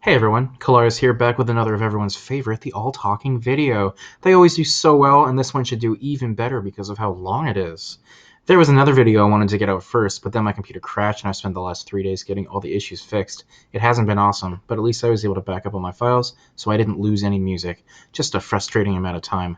Hey everyone, Kalaris here, back with another of everyone's favorite, the all-talking video. They always do so well, and this one should do even better because of how long it is. There was another video I wanted to get out first, but then my computer crashed and I spent the last 3 days getting all the issues fixed. It hasn't been awesome, but at least I was able to back up all my files, so I didn't lose any music. Just a frustrating amount of time.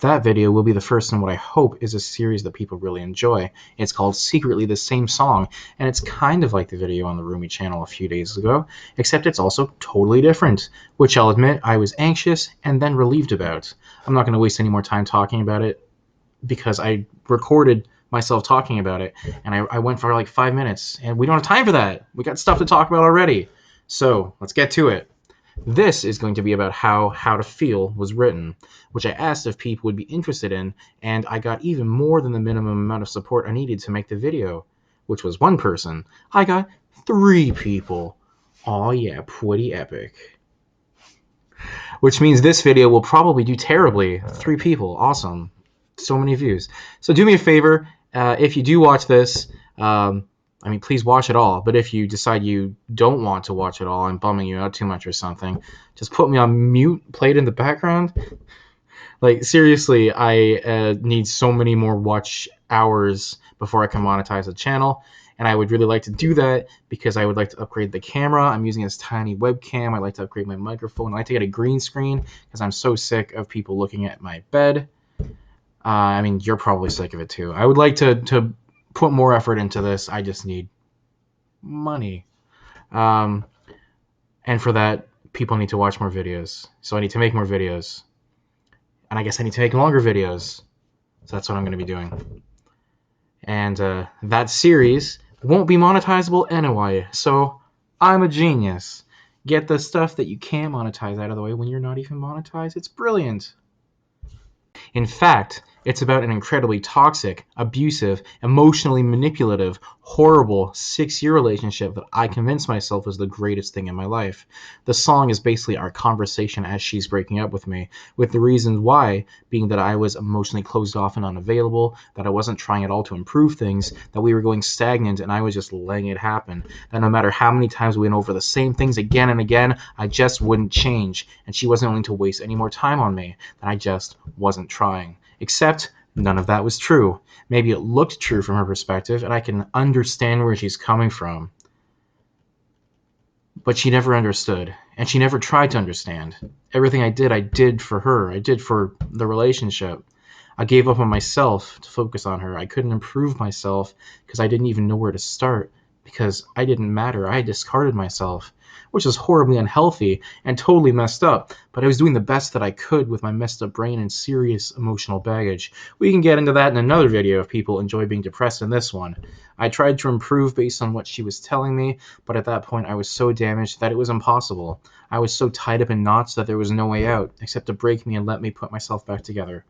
That video will be the first in what I hope is a series that people really enjoy. It's called Secretly the Same Song, and it's kind of like the video on the Roomy channel a few days ago, except it's also totally different, which I'll admit I was anxious and then relieved about. I'm not going to waste any more time talking about it because I recorded myself talking about it, and I went for like 5 minutes, and we don't have time for that. We got stuff to talk about already. So let's get to it. This is going to be about how to Feel was written, which I asked if people would be interested in, and I got even more than the minimum amount of support I needed to make the video, which was one person. I got 3 people. Aw yeah, pretty epic. Which means this video will probably do terribly. 3 people, awesome. So many views. So do me a favor, if you do watch this, please watch it all. But if you decide you don't want to watch it all, I'm bumming you out too much or something, just put me on mute, play it in the background. Like, seriously, I need so many more watch hours before I can monetize the channel. And I would really like to do that because I would like to upgrade the camera. I'm using this tiny webcam. I'd like to upgrade my microphone. I'd like to get a green screen because I'm so sick of people looking at my bed. You're probably sick of it too. I would like to put more effort into this. I just need money. And for that, people need to watch more videos. So I need to make more videos. And I guess I need to make longer videos. So that's what I'm going to be doing. And that series won't be monetizable anyway. So I'm a genius. Get the stuff that you can monetize out of the way when you're not even monetized. It's brilliant. In fact, it's about an incredibly toxic, abusive, emotionally manipulative, horrible 6-year relationship that I convinced myself was the greatest thing in my life. The song is basically our conversation as she's breaking up with me, with the reasons why being that I was emotionally closed off and unavailable, that I wasn't trying at all to improve things, that we were going stagnant and I was just letting it happen, that no matter how many times we went over the same things again and again, I just wouldn't change, and she wasn't willing to waste any more time on me, that I just wasn't trying. Except none of that was true. Maybe it looked true from her perspective, and I can understand where she's coming from. But she never understood, and she never tried to understand. Everything I did for her. I did for the relationship. I gave up on myself to focus on her. I couldn't improve myself because I didn't even know where to start, because I didn't matter. I discarded myself, which is horribly unhealthy and totally messed up, but I was doing the best that I could with my messed up brain and serious emotional baggage. We can get into that in another video if people enjoy being depressed in this one. I tried to improve based on what she was telling me, but at that point I was so damaged that it was impossible. I was so tied up in knots that there was no way out except to break me and let me put myself back together.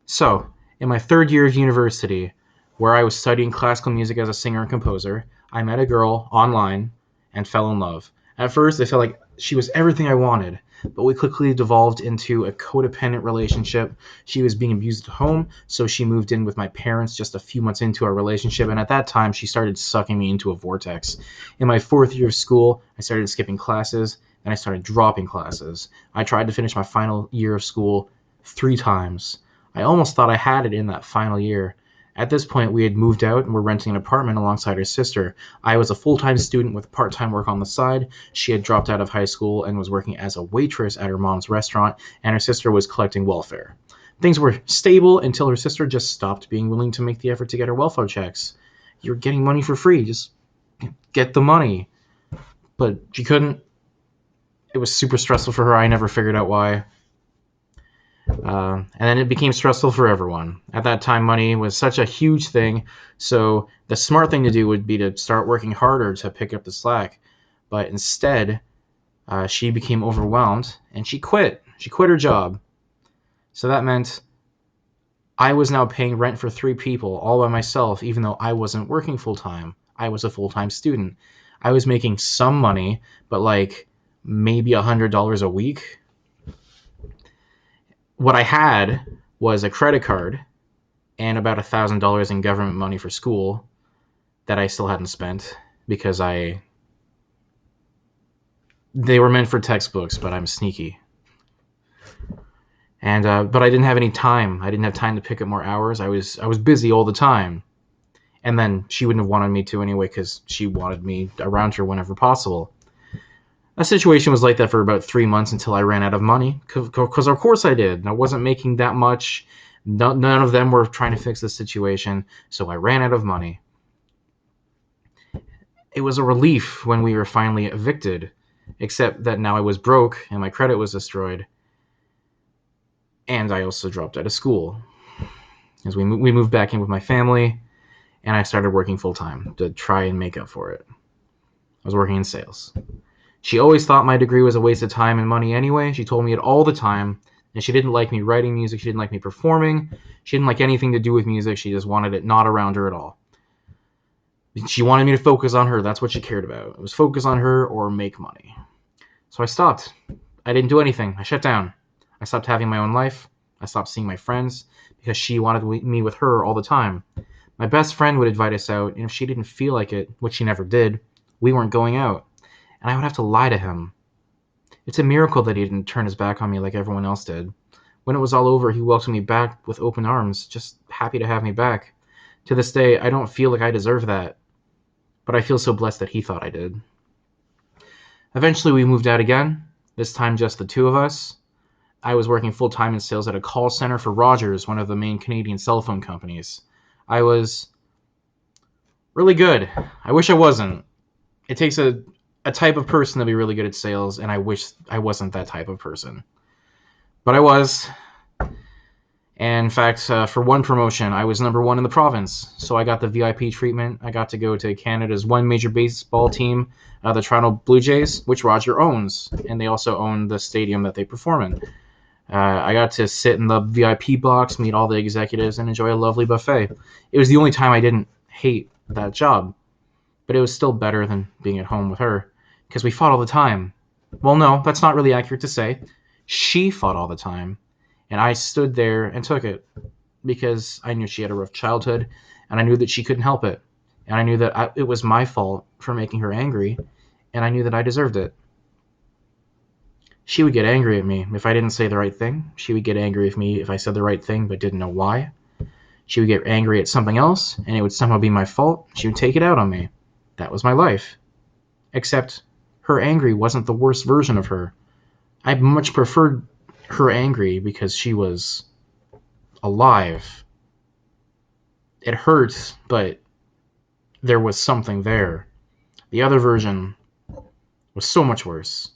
So, in my 3rd year of university, where I was studying classical music as a singer and composer, I met a girl online and fell in love. At first, I felt like she was everything I wanted, but we quickly devolved into a codependent relationship. She was being abused at home, so she moved in with my parents just a few months into our relationship, and at that time, she started sucking me into a vortex. In my 4th year of school, I started skipping classes, and I started dropping classes. I tried to finish my final year of school 3 times. I almost thought I had it in that final year. At this point, we had moved out and were renting an apartment alongside her sister. I was a full-time student with part-time work on the side. She had dropped out of high school and was working as a waitress at her mom's restaurant, and her sister was collecting welfare. Things were stable until her sister just stopped being willing to make the effort to get her welfare checks. You're getting money for free. Just get the money. But she couldn't. It was super stressful for her. I never figured out why. And then it became stressful for everyone. At that time, money was such a huge thing, so the smart thing to do would be to start working harder to pick up the slack. But instead, she became overwhelmed, and she quit. She quit her job. So that meant I was now paying rent for 3 people all by myself, even though I wasn't working full-time. I was a full-time student. I was making some money, but like maybe $100 a week. What I had was a credit card and about $1,000 in government money for school that I still hadn't spent because I They were meant for textbooks, but I'm sneaky. And but I didn't have any time. I didn't have time to pick up more hours. I was busy all the time. And then she wouldn't have wanted me to anyway because she wanted me around her whenever possible. A situation was like that for about 3 months until I ran out of money. Because of course I did. I wasn't making that much. None of them were trying to fix the situation, so I ran out of money. It was a relief when we were finally evicted, except that now I was broke and my credit was destroyed, and I also dropped out of school. As we moved back in with my family, and I started working full time to try and make up for it. I was working in sales. She always thought my degree was a waste of time and money anyway. She told me it all the time, and she didn't like me writing music. She didn't like me performing. She didn't like anything to do with music. She just wanted it not around her at all. She wanted me to focus on her. That's what she cared about. It was focus on her or make money. So I stopped. I didn't do anything. I shut down. I stopped having my own life. I stopped seeing my friends because she wanted me with her all the time. My best friend would invite us out, and if she didn't feel like it, which she never did, we weren't going out. And I would have to lie to him. It's a miracle that he didn't turn his back on me like everyone else did. When it was all over, he welcomed me back with open arms, just happy to have me back. To this day, I don't feel like I deserve that, but I feel so blessed that he thought I did. Eventually, we moved out again, this time just the two of us. I was working full time in sales at a call center for Rogers, one of the main Canadian cell phone companies. I was really good. I wish I wasn't. It takes a type of person to be really good at sales, and I wish I wasn't that type of person. But I was. And in fact, for one promotion, I was number one in the province. So I got the VIP treatment. I got to go to Canada's one major baseball team, the Toronto Blue Jays, which Roger owns. And they also own the stadium that they perform in. I got to sit in the VIP box, meet all the executives, and enjoy a lovely buffet. It was the only time I didn't hate that job. But it was still better than being at home with her, because we fought all the time. Well, no, that's not really accurate to say. She fought all the time, and I stood there and took it, because I knew she had a rough childhood, and I knew that she couldn't help it, and I knew that it was my fault for making her angry, and I knew that I deserved it. She would get angry at me if I didn't say the right thing. She would get angry at me if I said the right thing but didn't know why. She would get angry at something else, and it would somehow be my fault. She would take it out on me. That was my life. Except her angry wasn't the worst version of her. I much preferred her angry because she was alive. It hurt, but there was something there. The other version was so much worse.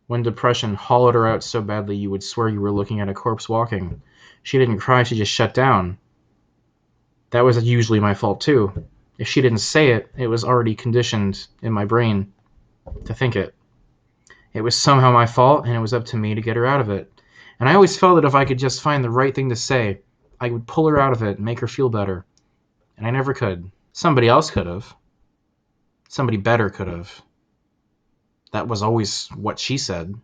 When depression hollowed her out so badly you would swear you were looking at a corpse walking. She didn't cry, she just shut down. That was usually my fault too. If she didn't say it, it was already conditioned in my brain to think it. It was somehow my fault, and it was up to me to get her out of it. And I always felt that if I could just find the right thing to say, I would pull her out of it and make her feel better. And I never could. Somebody else could have. Somebody better could have. That was always what she said.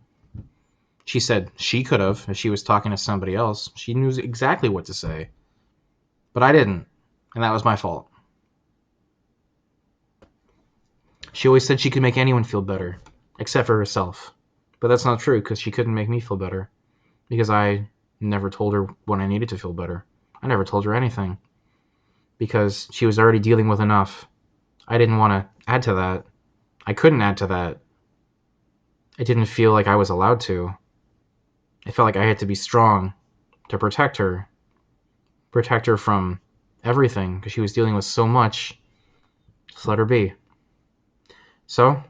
She said she could have if she was talking to somebody else. She knew exactly what to say. But I didn't, and that was my fault. She always said she could make anyone feel better, except for herself. But that's not true, because she couldn't make me feel better. Because I never told her when I needed to feel better. I never told her anything. Because she was already dealing with enough. I didn't want to add to that. I couldn't add to that. It didn't feel like I was allowed to. I felt like I had to be strong to protect her. Protect her from everything, because she was dealing with so much. Just let her be. So,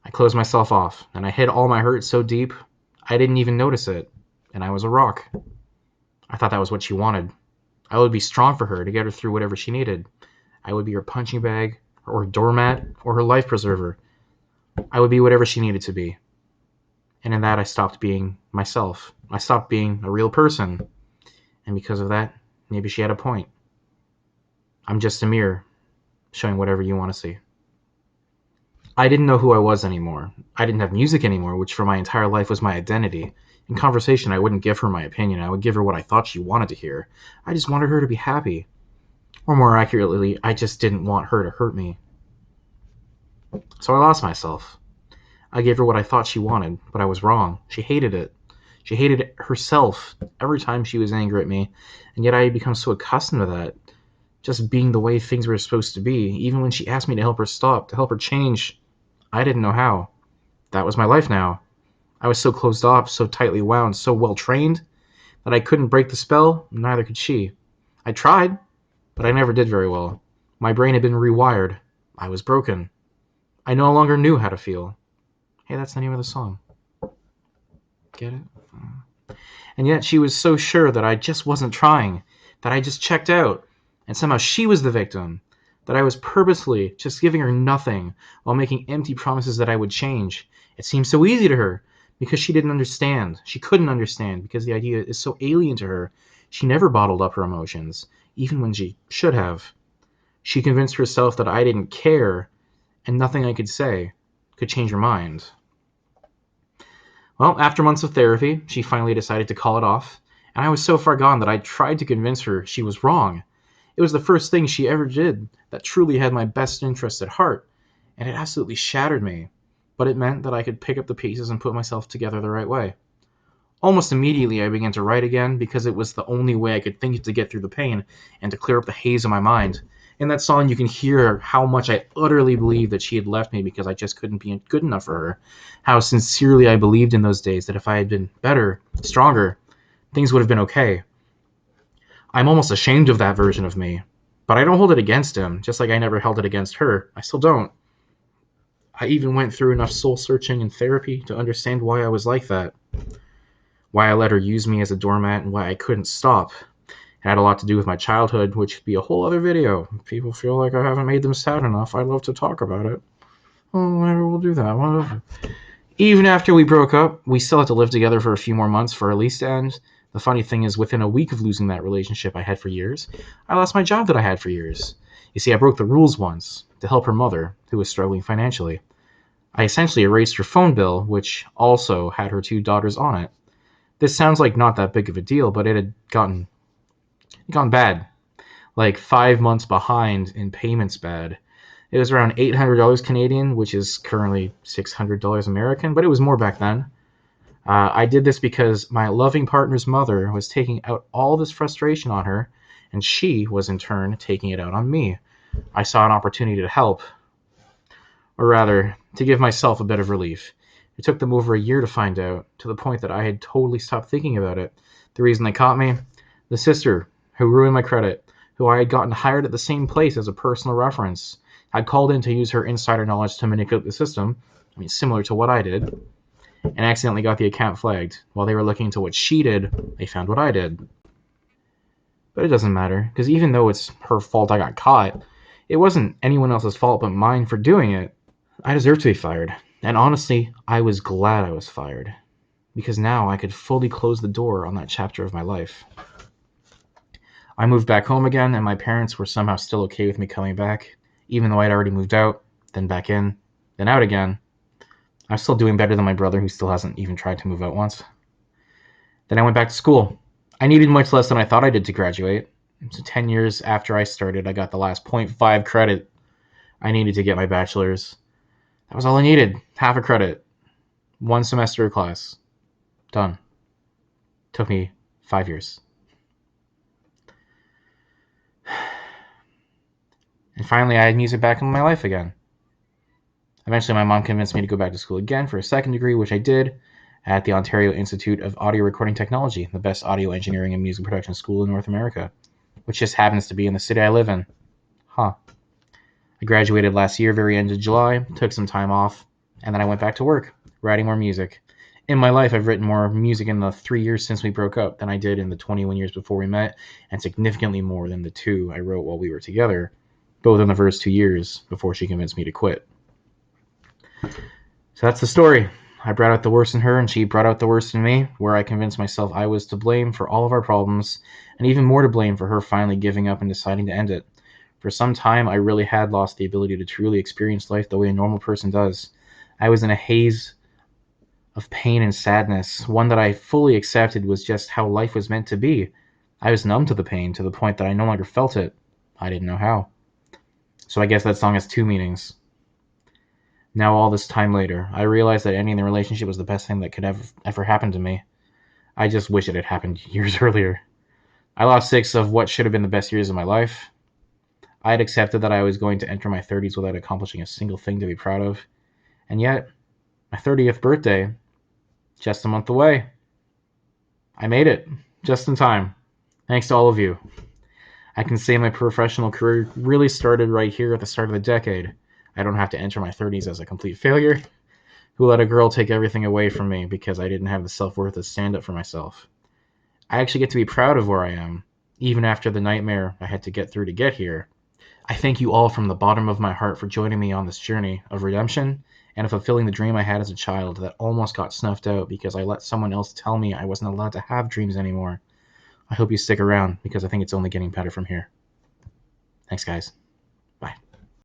I closed myself off, and I hid all my hurt so deep, I didn't even notice it, and I was a rock. I thought that was what she wanted. I would be strong for her to get her through whatever she needed. I would be her punching bag, or her doormat, or her life preserver. I would be whatever she needed to be. And in that, I stopped being myself. I stopped being a real person. And because of that, maybe she had a point. I'm just a mirror, showing whatever you want to see. I didn't know who I was anymore. I didn't have music anymore, which for my entire life was my identity. In conversation, I wouldn't give her my opinion. I would give her what I thought she wanted to hear. I just wanted her to be happy. Or more accurately, I just didn't want her to hurt me. So I lost myself. I gave her what I thought she wanted, but I was wrong. She hated it. She hated it herself every time she was angry at me, and yet I had become so accustomed to that, just being the way things were supposed to be. Even when she asked me to help her stop, to help her change, I didn't know how. That was my life now. I was so closed off, so tightly wound, so well trained, that I couldn't break the spell, neither could she. I tried, but I never did very well. My brain had been rewired. I was broken. I no longer knew how to feel. Hey, that's the name of the song. Get it? And yet she was so sure that I just wasn't trying, that I just checked out, and somehow she was the victim, that I was purposely just giving her nothing while making empty promises that I would change. It seemed so easy to her because she didn't understand. She couldn't understand because the idea is so alien to her. She never bottled up her emotions, even when she should have. She convinced herself that I didn't care and nothing I could say could change her mind. Well, after months of therapy, she finally decided to call it off, and I was so far gone that I tried to convince her she was wrong. It was the first thing she ever did that truly had my best interest at heart, and it absolutely shattered me. But it meant that I could pick up the pieces and put myself together the right way. Almost immediately, I began to write again because it was the only way I could think to get through the pain and to clear up the haze in my mind. In that song, you can hear how much I utterly believed that she had left me because I just couldn't be good enough for her. How sincerely I believed in those days that if I had been better, stronger, things would have been okay. I'm almost ashamed of that version of me. But I don't hold it against him, just like I never held it against her. I still don't. I even went through enough soul searching and therapy to understand why I was like that. Why I let her use me as a doormat and why I couldn't stop. It had a lot to do with my childhood, which could be a whole other video. If people feel like I haven't made them sad enough, I'd love to talk about it. Oh, maybe we'll do that. Whatever. Even after we broke up, we still had to live together for a few more months for our lease to end. The funny thing is, within a week of losing that relationship I had for years, I lost my job that I had for years. You see, I broke the rules once to help her mother, who was struggling financially. I essentially erased her phone bill, which also had her two daughters on it. This sounds like not that big of a deal, but it had gone bad. Like 5 months behind in payments bad. It was around $800 Canadian, which is currently $600 American, but it was more back then. I did this because my loving partner's mother was taking out all this frustration on her, and she was in turn taking it out on me. I saw an opportunity to help, or rather, to give myself a bit of relief. It took them over a year to find out, to the point that I had totally stopped thinking about it. The reason they caught me? The sister who ruined my credit, who I had gotten hired at the same place as a personal reference, had called in to use her insider knowledge to manipulate the system, similar to what I did, and accidentally got the account flagged. While they were looking into what she did, they found what I did. But it doesn't matter, because even though it's her fault I got caught, it wasn't anyone else's fault but mine for doing it. I deserved to be fired. And honestly, I was glad I was fired, because now I could fully close the door on that chapter of my life. I moved back home again, and my parents were somehow still okay with me coming back, even though I'd already moved out, then back in, then out again. I'm still doing better than my brother, who still hasn't even tried to move out once. Then I went back to school. I needed much less than I thought I did to graduate. So 10 years after I started, I got the last .5 credit I needed to get my bachelor's. That was all I needed. Half a credit. One semester of class. Done. Took me 5 years. And finally, I had music back in my life again. Eventually, my mom convinced me to go back to school again for a second degree, which I did at the Ontario Institute of Audio Recording Technology, the best audio engineering and music production school in North America, which just happens to be in the city I live in. Huh. I graduated last year, very end of July, took some time off, and then I went back to work, writing more music. In my life, I've written more music in the 3 years since we broke up than I did in the 21 years before we met, and significantly more than the 2 I wrote while we were together, both in the first 2 years before she convinced me to quit. So that's the story. I brought out the worst in her, and she brought out the worst in me, where I convinced myself I was to blame for all of our problems, and even more to blame for her finally giving up and deciding to end it. For some time, I really had lost the ability to truly experience life the way a normal person does. I was in a haze of pain and sadness, one that I fully accepted was just how life was meant to be. I was numb to the pain, to the point that I no longer felt it. I didn't know how. So I guess that song has 2 meanings. Now, all this time later, I realize that ending the relationship was the best thing that could ever happen to me. I just wish it had happened years earlier. I lost 6 of what should have been the best years of my life. I had accepted that I was going to enter my 30s without accomplishing a single thing to be proud of. And yet, my 30th birthday, just a month away, I made it just in time. Thanks to all of you. I can say my professional career really started right here at the start of the decade. I don't have to enter my 30s as a complete failure who let a girl take everything away from me because I didn't have the self worth to stand up for myself. I actually get to be proud of where I am, even after the nightmare I had to get through to get here. I thank you all from the bottom of my heart for joining me on this journey of redemption and of fulfilling the dream I had as a child that almost got snuffed out because I let someone else tell me I wasn't allowed to have dreams anymore. I hope you stick around because I think it's only getting better from here. Thanks, guys.